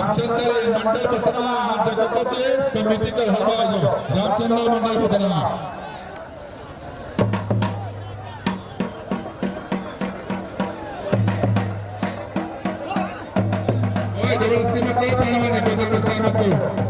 रामचंद्र मंडल Patna जगतचे committee का हलवा जो रामचंद्र मंडल पतना ओए जबरदस्ती मत करो पहलवान ने कोई नुकसान मत करो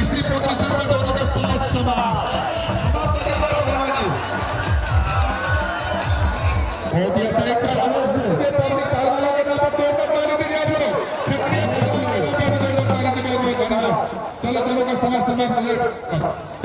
इसी प्रोफेसर में दोनों का साथ समान बहुत ही अच्छा एक चलो दोनों का समाज